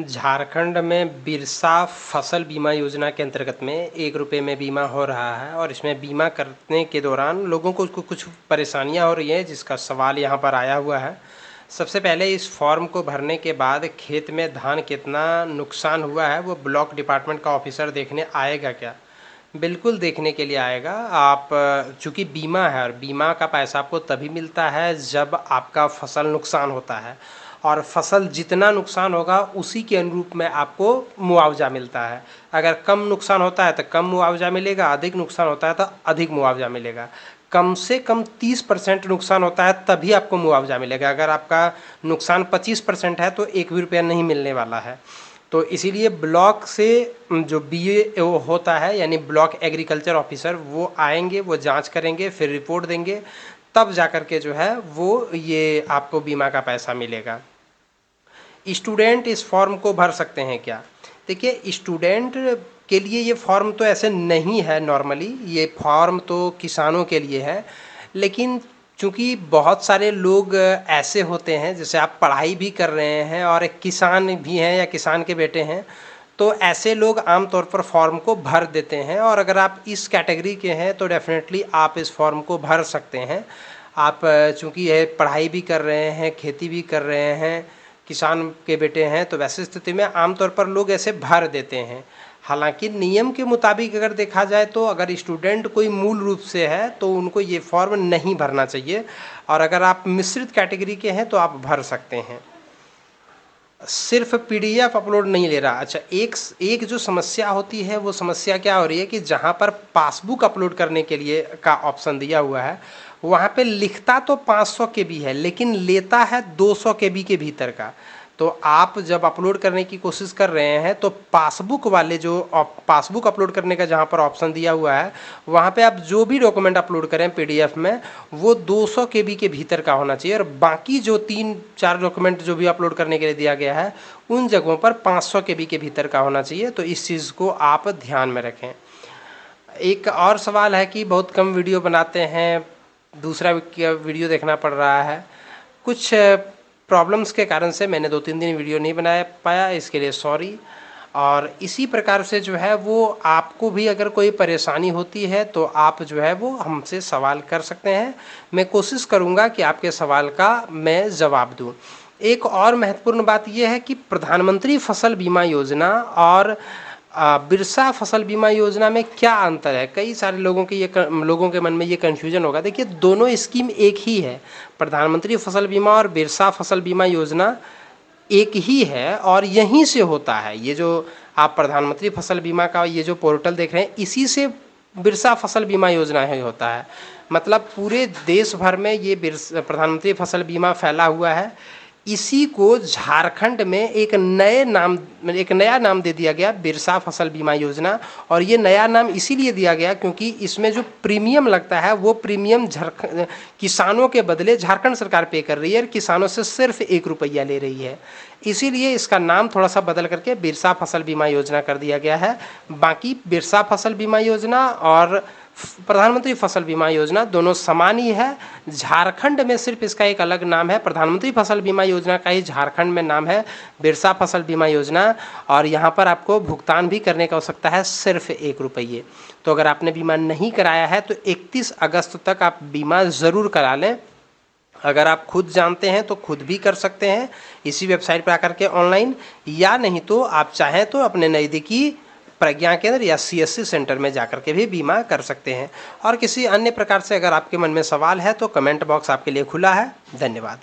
झारखंड में बिरसा फसल बीमा योजना के अंतर्गत में 1 रुपये में बीमा हो रहा है और इसमें बीमा करने के दौरान लोगों को कुछ परेशानियां हो रही हैं, जिसका सवाल यहां पर आया हुआ है। सबसे पहले इस फॉर्म को भरने के बाद खेत में धान कितना नुकसान हुआ है वो ब्लॉक डिपार्टमेंट का ऑफिसर देखने आएगा क्या? बिल्कुल देखने के लिए आएगा। आप चूँकि बीमा है और बीमा का पैसा आपको तभी मिलता है जब आपका फसल नुकसान होता है, और फसल जितना नुकसान होगा उसी के अनुरूप में आपको मुआवजा मिलता है। अगर कम नुकसान होता है तो कम मुआवजा मिलेगा, अधिक नुकसान होता है तो अधिक मुआवजा मिलेगा। कम से कम 30% नुकसान होता है तभी आपको मुआवजा मिलेगा। अगर आपका नुकसान 25% है तो 1 भी रुपया नहीं मिलने वाला है। तो इसीलिए ब्लॉक से जो बीए होता है यानी ब्लॉक एग्रीकल्चर ऑफिसर वो आएंगे, वो जांच करेंगे, फिर रिपोर्ट देंगे, तब जाकर के जो है वो ये आपको बीमा का पैसा मिलेगा। स्टूडेंट इस फॉर्म को भर सकते हैं क्या? देखिए, स्टूडेंट के लिए ये फॉर्म तो ऐसे नहीं है। नॉर्मली ये फॉर्म तो किसानों के लिए है, लेकिन चूँकि बहुत सारे लोग ऐसे होते हैं, जैसे आप पढ़ाई भी कर रहे हैं और एक किसान भी हैं या किसान के बेटे हैं, तो ऐसे लोग आम तौर पर फॉर्म को भर देते हैं। और अगर आप इस कैटेगरी के हैं तो डेफिनेटली आप इस फॉर्म को भर सकते हैं। आप चूँकि ये पढ़ाई भी कर रहे हैं, खेती भी कर रहे हैं, किसान के बेटे हैं, तो वैसी स्थिति में आमतौर पर लोग ऐसे भर देते हैं। हालांकि नियम के मुताबिक अगर देखा जाए तो अगर स्टूडेंट कोई मूल रूप से है तो उनको ये फॉर्म नहीं भरना चाहिए, और अगर आप मिश्रित कैटेगरी के हैं तो आप भर सकते हैं। सिर्फ पीडीएफ अपलोड नहीं ले रहा। अच्छा, एक जो समस्या होती है वो समस्या क्या हो रही है कि जहाँ पर पासबुक अपलोड करने के लिए का ऑप्शन दिया हुआ है वहाँ पे लिखता तो 500 केबी है लेकिन लेता है 200 केबी के भीतर का। तो आप जब अपलोड करने की कोशिश कर रहे हैं तो पासबुक वाले जो पासबुक अपलोड करने का जहाँ पर ऑप्शन दिया हुआ है वहाँ पे आप जो भी डॉक्यूमेंट अपलोड करें पीडीएफ में वो 200 केबी के भीतर का होना चाहिए, और बाकी जो 3-4 डॉक्यूमेंट जो भी अपलोड करने के लिए दिया गया है उन जगहों पर 500 केबी के भीतर का होना चाहिए। तो इस चीज़ को आप ध्यान में रखें। एक और सवाल है कि बहुत कम वीडियो बनाते हैं, दूसरा वीडियो देखना पड़ रहा है। कुछ प्रॉब्लम्स के कारण से मैंने 2-3 दिन वीडियो नहीं बना पाया, इसके लिए सॉरी। और इसी प्रकार से जो है वो आपको भी अगर कोई परेशानी होती है तो आप जो है वो हमसे सवाल कर सकते हैं। मैं कोशिश करूंगा कि आपके सवाल का मैं जवाब दूं। एक और महत्वपूर्ण बात यह है कि प्रधानमंत्री फसल बीमा योजना और बिरसा फसल बीमा योजना में क्या अंतर है? कई सारे लोगों के मन में ये कन्फ्यूजन होगा। देखिए, दोनों स्कीम एक ही है। प्रधानमंत्री फसल बीमा और बिरसा फसल बीमा योजना एक ही है और यहीं से होता है। ये जो आप प्रधानमंत्री फसल बीमा का ये जो पोर्टल देख रहे हैं, इसी से बिरसा फसल बीमा योजना ही होता है। मतलब पूरे देश भर में ये प्रधानमंत्री फसल बीमा फैला हुआ है। इसी को झारखंड में एक नया नाम दे दिया गया, बिरसा फसल बीमा योजना। और ये नया नाम इसीलिए दिया गया क्योंकि इसमें जो प्रीमियम लगता है वो प्रीमियम किसानों के बदले झारखंड सरकार पे कर रही है और किसानों से सिर्फ 1 रुपया ले रही है। इसीलिए इसका नाम थोड़ा सा बदल करके बिरसा फसल बीमा योजना कर दिया गया है। बाकी बिरसा फसल बीमा योजना और प्रधानमंत्री फसल बीमा योजना दोनों समान ही है। झारखंड में सिर्फ इसका एक अलग नाम है। प्रधानमंत्री फसल बीमा योजना का ही झारखंड में नाम है बिरसा फसल बीमा योजना, और यहाँ पर आपको भुगतान भी करने का हो सकता है सिर्फ 1 रुपये। तो अगर आपने बीमा नहीं कराया है तो 31 अगस्त तक आप बीमा ज़रूर करा लें। अगर आप खुद जानते हैं तो खुद भी कर सकते हैं इसी वेबसाइट पर आकर के ऑनलाइन, या नहीं तो आप चाहें तो अपने नज़दीकी प्रज्ञा केंद्र या सीएससी सेंटर में जाकर के भी बीमा कर सकते हैं। और किसी अन्य प्रकार से अगर आपके मन में सवाल है तो कमेंट बॉक्स आपके लिए खुला है। धन्यवाद।